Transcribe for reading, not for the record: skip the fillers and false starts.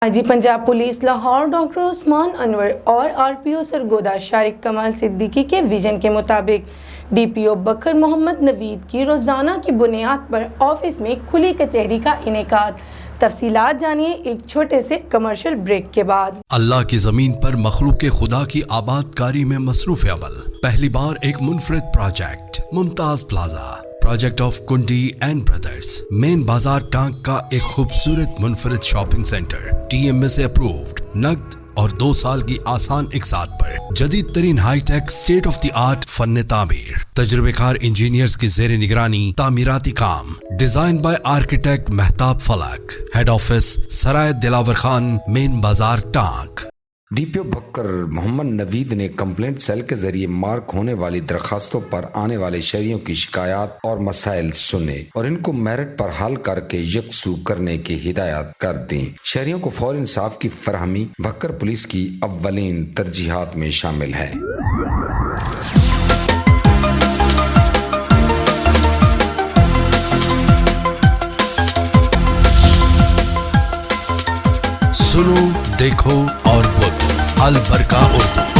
IG Punjab police Lahore doctor Usman Anwar और RPO Sargodha Shariq कमाल सिद्दीकी के विजन के मुताबिक डीपीओ बकर मोहम्मद नवीद की रोज़ाना की बुनियाद पर ऑफिस में खुली कचहरी का इनेकाद। तफसीलात जानिए एक छोटे से कमर्शियल ब्रेक के बाद। अल्लाह की जमीन पर मखलूक खुदा की आबादकारी में मसरूफ अमल पहली बार एक मुनफरिद project Mumtaz plaza project of Kundi and brothers main Bazaar Tank का एक खूबसूरत मुनफरिद शॉपिंग सेंटर टीएमए से अप्रूव्ड नकद और 2 साल की आसान इकसात पर जदीद तरीन hi-tech state of the art फन तामीर तजुर्बेकार इंजीनियर्स की जेर निगरानी तामीराती काम डिजाइन बाय आर्किटेक्ट महताब फलक हेड ऑफिस सराय दिलावर खान मेन बाजार टांग। डीपीओ बकर मोहम्मद नवीद ने कंप्लेंट सेल के जरिए मार्क होने वाली दरखास्तों पर आने वाले शहरियों की शिकायत और मसाइल सुने और इनको मेरिट पर हल करके यकसू करने की हिदायत कर दी। शहरियों को फौरी इंसाफ की फरहमी बकर पुलिस की अव्वलीन तरजीहात में शामिल है। सुनो, देखो और बोलो। अल बरका उर्दू।